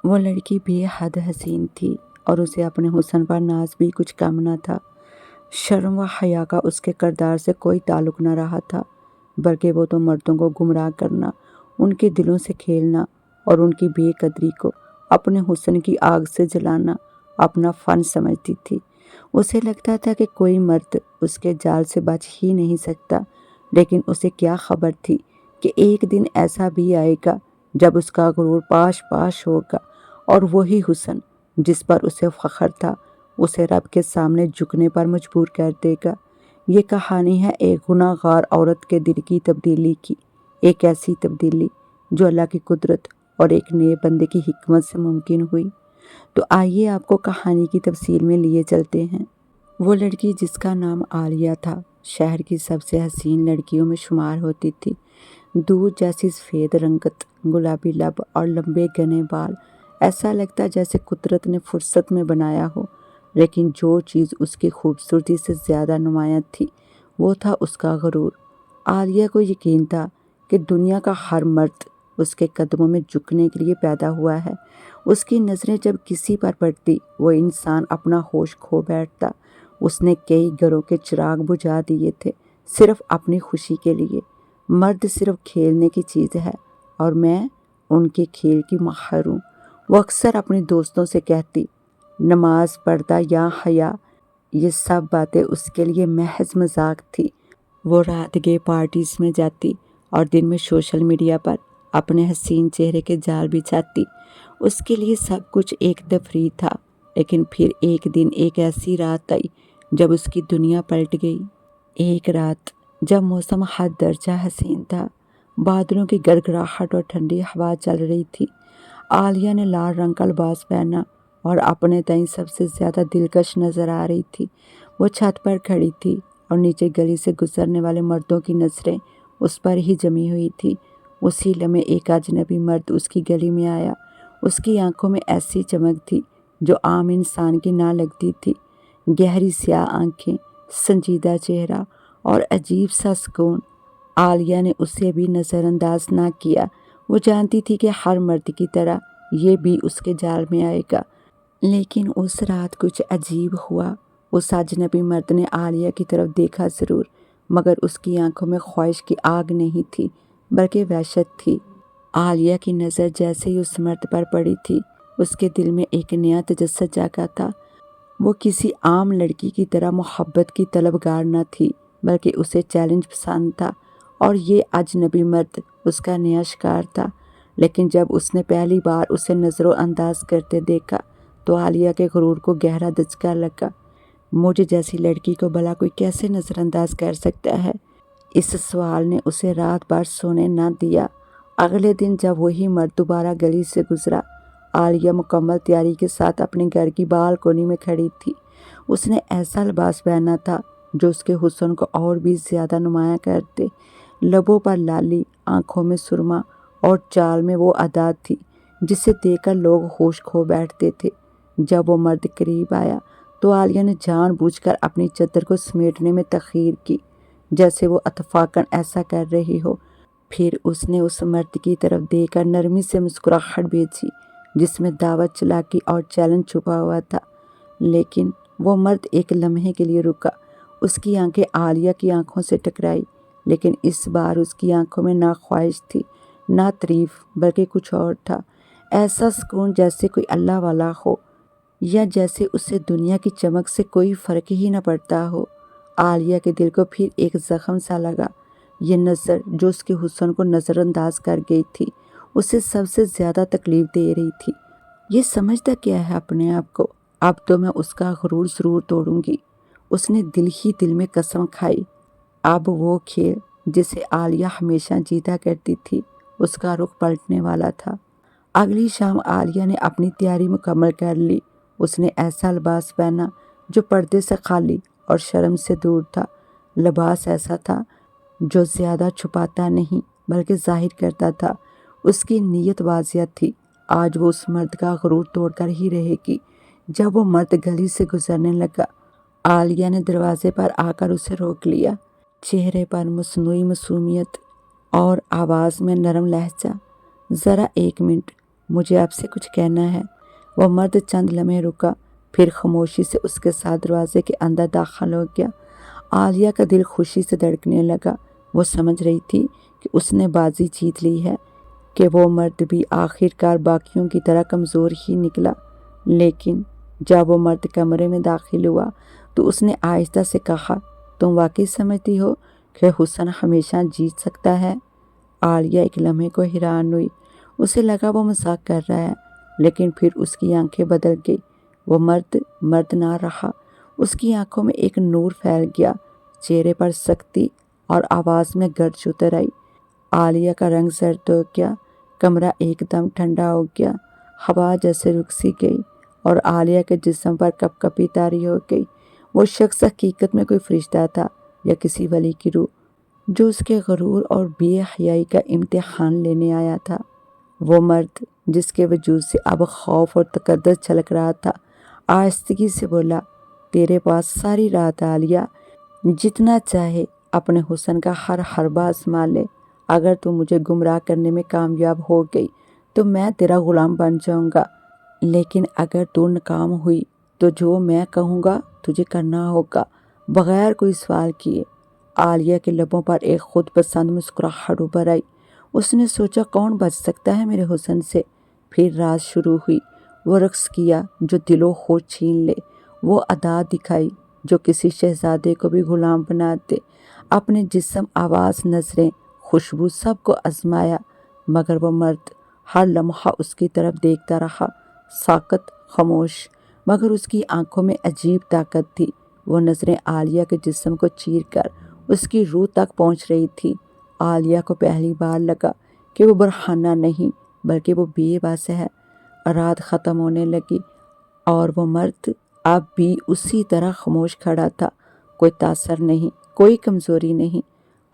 وہ لڑکی بے حد حسین تھی اور اسے اپنے حسن پر ناز بھی کچھ کم نہ تھا۔ شرم و حیا کا اس کے کردار سے کوئی تعلق نہ رہا تھا، بلکہ وہ تو مردوں کو گمراہ کرنا، ان کے دلوں سے کھیلنا اور ان کی بے قدری کو اپنے حسن کی آگ سے جلانا اپنا فن سمجھتی تھی۔ اسے لگتا تھا کہ کوئی مرد اس کے جال سے بچ ہی نہیں سکتا، لیکن اسے کیا خبر تھی کہ ایک دن ایسا بھی آئے گا جب اس کا غرور پاش پاش ہوگا اور وہی حسن جس پر اسے فخر تھا اسے رب کے سامنے جھکنے پر مجبور کر دے گا۔ یہ کہانی ہے ایک گناہ گار عورت کے دل کی تبدیلی کی، ایک ایسی تبدیلی جو اللہ کی قدرت اور ایک نئے بندے کی حکمت سے ممکن ہوئی۔ تو آئیے آپ کو کہانی کی تفصیل میں لیے چلتے ہیں۔ وہ لڑکی جس کا نام عالیہ تھا شہر کی سب سے حسین لڑکیوں میں شمار ہوتی تھی۔ دودھ جیسی سفید رنگت، گلابی لب اور لمبے گھنے بال، ایسا لگتا جیسے قدرت نے فرصت میں بنایا ہو۔ لیکن جو چیز اس کی خوبصورتی سے زیادہ نمایاں تھی وہ تھا اس کا غرور۔ عالیہ کو یقین تھا کہ دنیا کا ہر مرد اس کے قدموں میں جھکنے کے لیے پیدا ہوا ہے۔ اس کی نظریں جب کسی پر پڑتی وہ انسان اپنا ہوش کھو بیٹھتا۔ اس نے کئی گھروں کے چراغ بجھا دیے تھے صرف اپنی خوشی کے لیے۔ مرد صرف کھیلنے کی چیز ہے اور میں ان کے کھیل کی ماہر ہوں، وہ اکثر اپنی دوستوں سے کہتی۔ نماز، پردہ یا حیا، یہ سب باتیں اس کے لیے محض مذاق تھی۔ وہ رات گئے پارٹیز میں جاتی اور دن میں سوشل میڈیا پر اپنے حسین چہرے کے جال بچھاتی۔ اس کے لیے سب کچھ ایک تفریح تھا۔ لیکن پھر ایک دن ایک ایسی رات آئی جب اس کی دنیا پلٹ گئی۔ ایک رات جب موسم حد درجہ حسین تھا، بادلوں کی گڑگڑاہٹ اور ٹھنڈی ہوا چل رہی تھی، عالیہ نے لال رنگ کا لباس پہنا اور اپنے تئیں سب سے زیادہ دلکش نظر آ رہی تھی۔ وہ چھت پر کھڑی تھی اور نیچے گلی سے گزرنے والے مردوں کی نظریں اس پر ہی جمی ہوئی تھی۔ اسی لمحے ایک اجنبی مرد اس کی گلی میں آیا۔ اس کی آنکھوں میں ایسی چمک تھی جو عام انسان کی نہ لگتی تھی، گہری سیاہ آنکھیں، سنجیدہ چہرہ اور عجیب سا سکون۔ عالیہ نے اسے بھی نظر انداز نہ کیا۔ وہ جانتی تھی کہ ہر مرد کی طرح یہ بھی اس کے جال میں آئے گا۔ لیکن اس رات کچھ عجیب ہوا۔ اس اجنبی مرد نے عالیہ کی طرف دیکھا ضرور، مگر اس کی آنکھوں میں خواہش کی آگ نہیں تھی بلکہ وحشت تھی۔ عالیہ کی نظر جیسے ہی اس مرد پر پڑی تھی اس کے دل میں ایک نیا تجسس جاگا تھا۔ وہ کسی عام لڑکی کی طرح محبت کی طلبگار نہ تھی بلکہ اسے چیلنج پسند تھا، اور یہ اجنبی مرد اس کا نیا شکار تھا۔ لیکن جب اس نے پہلی بار اسے نظر انداز کرتے دیکھا تو عالیہ کے غرور کو گہرا دھچکا لگا۔ مجھ جیسی لڑکی کو بھلا کوئی کیسے نظر انداز کر سکتا ہے؟ اس سوال نے اسے رات بھر سونے نہ دیا۔ اگلے دن جب وہی مرد دوبارہ گلی سے گزرا، عالیہ مکمل تیاری کے ساتھ اپنے گھر کی بالکونی میں کھڑی تھی۔ اس نے ایسا لباس پہنا تھا جو اس کے حسن کو اور بھی زیادہ نمایاں کرتے۔ لبوں پر لالی، آنکھوں میں سرما اور چال میں وہ ادا تھی جسے دیکھ کر لوگ ہوش کھو بیٹھتے تھے۔ جب وہ مرد قریب آیا تو عالیہ نے جان بوجھ کر اپنی چادر کو سمیٹنے میں تاخیر کی، جیسے وہ اتفاقاً ایسا کر رہی ہو۔ پھر اس نے اس مرد کی طرف دیکھ کر نرمی سے مسکراہٹ بھیجی جس میں دعوت، چالاکی اور چیلنج چھپا ہوا تھا۔ لیکن وہ مرد ایک لمحے کے لیے رکا۔ اس کی آنکھیں عالیہ کی آنکھوں سے ٹکرائی، لیکن اس بار اس کی آنکھوں میں نہ خواہش تھی نہ تعریف، بلکہ کچھ اور تھا۔ ایسا سکون جیسے کوئی اللہ والا ہو، یا جیسے اسے دنیا کی چمک سے کوئی فرق ہی نہ پڑتا ہو۔ عالیہ کے دل کو پھر ایک زخم سا لگا۔ یہ نظر جو اس کے حسن کو نظر انداز کر گئی تھی اسے سب سے زیادہ تکلیف دے رہی تھی۔ یہ سمجھتا کیا ہے اپنے آپ کو؟ اب تو میں اس کا غرور ضرور توڑوں گی۔ اس نے دل ہی دل میں قسم کھائی۔ اب وہ کھیل جسے عالیہ ہمیشہ جیتا کرتی تھی اس کا رخ پلٹنے والا تھا۔ اگلی شام عالیہ نے اپنی تیاری مکمل کر لی۔ اس نے ایسا لباس پہنا جو پردے سے خالی اور شرم سے دور تھا۔ لباس ایسا تھا جو زیادہ چھپاتا نہیں بلکہ ظاہر کرتا تھا۔ اس کی نیت واضح تھی، آج وہ اس مرد کا غرور توڑ کر ہی رہے گی۔ جب وہ مرد گلی سے گزرنے لگا، عالیہ نے دروازے پر آ کر اسے روک لیا، چہرے پر مصنوعی معصومیت اور آواز میں نرم لہجہ۔ ذرا ایک منٹ، مجھے آپ سے کچھ کہنا ہے۔ وہ مرد چند لمحے رکا، پھر خاموشی سے اس کے ساتھ دروازے کے اندر داخل ہو گیا۔ عالیہ کا دل خوشی سے دھڑکنے لگا۔ وہ سمجھ رہی تھی کہ اس نے بازی جیت لی ہے، کہ وہ مرد بھی آخر کار باقیوں کی طرح کمزور ہی نکلا۔ لیکن جب وہ مرد کمرے میں داخل ہوا تو اس نے آہستہ سے کہا، تم واقعی سمجھتی ہو کہ حسن ہمیشہ جیت سکتا ہے؟ عالیہ ایک لمحے کو حیران ہوئی۔ اسے لگا وہ مذاق کر رہا ہے، لیکن پھر اس کی آنکھیں بدل گئی۔ وہ مرد نہ رہا۔ اس کی آنکھوں میں ایک نور پھیل گیا، چہرے پر سختی اور آواز میں گرج اتر آئی۔ عالیہ کا رنگ زرد ہو گیا، کمرہ ایک دم ٹھنڈا ہو گیا، ہوا جیسے رک سی گئی اور عالیہ کے جسم پر کپ کپی طاری ہو گئی۔ وہ شخص حقیقت میں کوئی فرشتہ تھا یا کسی ولی کی روح، جو اس کے غرور اور بے حیائی کا امتحان لینے آیا تھا۔ وہ مرد جس کے وجود سے اب خوف اور تقدس چھلک رہا تھا، آہستگی سے بولا، تیرے پاس ساری رات عالیہ، جتنا چاہے اپنے حسن کا ہر حربہ آزما لے۔ اگر تو مجھے گمراہ کرنے میں کامیاب ہو گئی تو میں تیرا غلام بن جاؤں گا، لیکن اگر تو ناکام ہوئی تو جو میں کہوں گا تجھے کرنا ہوگا، بغیر کوئی سوال کیے۔ عالیہ کے لبوں پر ایک خود پسند مسکراہٹ ابھر آئی۔ اس نے سوچا، کون بچ سکتا ہے میرے حسن سے؟ پھر راز شروع ہوئی۔ وہ رقص کیا جو دل و ہوش چھین لے، وہ ادا دکھائی جو کسی شہزادے کو بھی غلام بنا دے۔ اپنے جسم، آواز، نظریں، خوشبو سب کو آزمایا، مگر وہ مرد ہر لمحہ اس کی طرف دیکھتا رہا، ساکت، خاموش، مگر اس کی آنکھوں میں عجیب طاقت تھی۔ وہ نظریں عالیہ کے جسم کو چیر کر اس کی روح تک پہنچ رہی تھی۔ عالیہ کو پہلی بار لگا کہ وہ برہنہ نہیں بلکہ وہ بے بس ہے۔ رات ختم ہونے لگی اور وہ مرد اب بھی اسی طرح خاموش کھڑا تھا، کوئی تاثر نہیں، کوئی کمزوری نہیں۔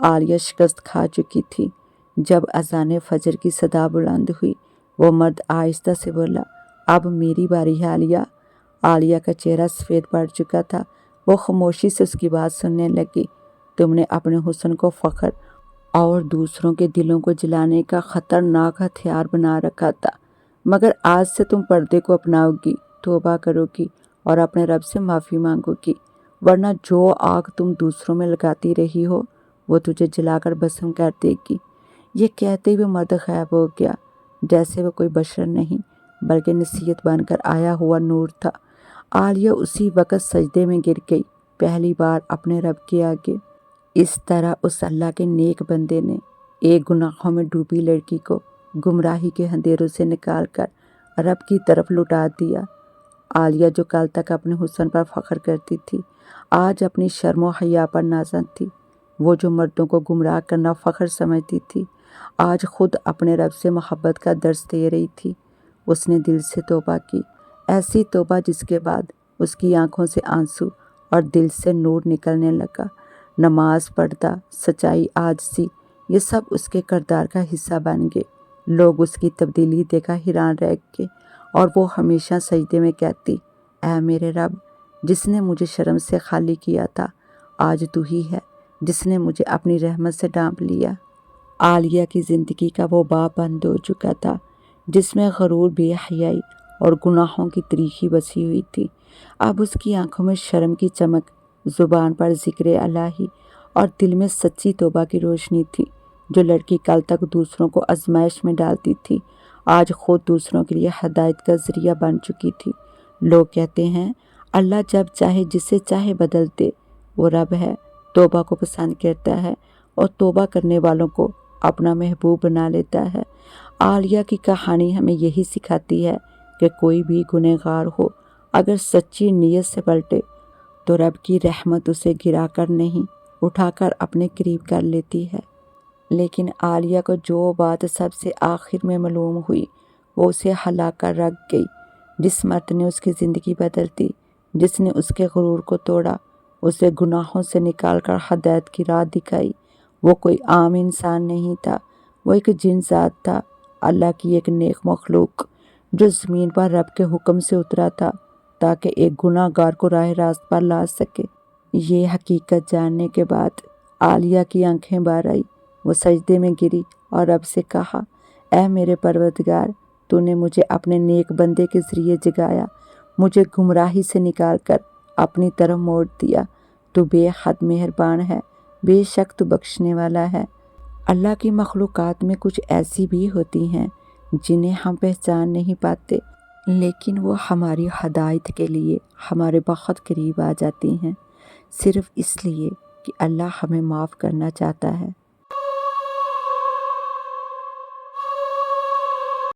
عالیہ شکست کھا چکی تھی۔ جب اذان فجر کی صدا بلند ہوئی، وہ مرد آہستہ سے بولا، اب میری باری ہے عالیہ۔ عالیہ کا چہرہ سفید پڑ چکا تھا۔ وہ خاموشی سے اس کی بات سننے لگی۔ تم نے اپنے حسن کو فخر اور دوسروں کے دلوں کو جلانے کا خطرناک ہتھیار بنا رکھا تھا، مگر آج سے تم پردے کو اپناؤ گی، توبہ کرو گی اور اپنے رب سے معافی مانگو گی، ورنہ جو آگ تم دوسروں میں لگاتی رہی ہو وہ تجھے جلا کر بھسم کر دے گی۔ یہ کہتے ہوئے مرد غائب ہو گیا، جیسے وہ کوئی بشر نہیں بلکہ نصیحت بن کر آیا ہوا نور تھا۔ عالیہ اسی وقت سجدے میں گر گئی، پہلی بار اپنے رب کے آگے۔ اس طرح اس اللہ کے نیک بندے نے ایک گناہوں میں ڈوبی لڑکی کو گمراہی کے اندھیروں سے نکال کر رب کی طرف لوٹا دیا۔ عالیہ جو کل تک اپنے حسن پر فخر کرتی تھی، آج اپنی شرم و حیا پر نازن تھی۔ وہ جو مردوں کو گمراہ کرنا فخر سمجھتی تھی، آج خود اپنے رب سے محبت کا درس دے رہی تھی۔ اس نے دل سے توبہ کی، ایسی توبہ جس کے بعد اس کی آنکھوں سے آنسو اور دل سے نور نکلنے لگا۔ نماز، پردہ، سچائی، عاجزی، یہ سب اس کے کردار کا حصہ بن گئے۔ لوگ اس کی تبدیلی دیکھا حیران رہ گئے اور وہ ہمیشہ سجدے میں کہتی، اے میرے رب، جس نے مجھے شرم سے خالی کیا تھا، آج تو ہی ہے جس نے مجھے اپنی رحمت سے ڈھانپ لیا۔ عالیہ کی زندگی کا وہ باب بند ہو چکا تھا جس میں غرور، بے حیائی اور گناہوں کی تریخی بسی ہوئی تھی۔ اب اس کی آنکھوں میں شرم کی چمک، زبان پر ذکر الہی اور دل میں سچی توبہ کی روشنی تھی۔ جو لڑکی کل تک دوسروں کو آزمائش میں ڈالتی تھی، آج خود دوسروں کے لیے ہدایت کا ذریعہ بن چکی تھی۔ لوگ کہتے ہیں، اللہ جب چاہے جسے چاہے بدل دے۔ وہ رب ہے، توبہ کو پسند کرتا ہے اور توبہ کرنے والوں کو اپنا محبوب بنا لیتا ہے۔ عالیہ کی کہانی ہمیں یہی سکھاتی ہے کہ کوئی بھی گنہگار ہو، اگر سچی نیت سے پلٹے تو رب کی رحمت اسے گرا کر نہیں، اٹھا کر اپنے قریب کر لیتی ہے۔ لیکن عالیہ کو جو بات سب سے آخر میں معلوم ہوئی، وہ اسے ہلا کر رکھ گئی۔ جس مرد نے اس کی زندگی بدل دی، جس نے اس کے غرور کو توڑا، اسے گناہوں سے نکال کر ہدایت کی راہ دکھائی، وہ کوئی عام انسان نہیں تھا، وہ ایک جن ذات تھا، اللہ کی ایک نیک مخلوق جو زمین پر رب کے حکم سے اترا تھا تاکہ ایک گناہ گار کو راہ راست پر لا سکے۔ یہ حقیقت جاننے کے بعد عالیہ کی آنکھیں بھر آئی۔ وہ سجدے میں گری اور رب سے کہا، اے میرے پروردگار، تو نے مجھے اپنے نیک بندے کے ذریعے جگایا، مجھے گمراہی سے نکال کر اپنی طرف موڑ دیا۔ تو بے حد مہربان ہے، بے شک تو بخشنے والا ہے۔ اللہ کی مخلوقات میں کچھ ایسی بھی ہوتی ہیں جنہیں ہم پہچان نہیں پاتے، لیکن وہ ہماری ہدایت کے لیے ہمارے بہت قریب آ جاتی ہیں، صرف اس لیے کہ اللہ ہمیں معاف کرنا چاہتا ہے۔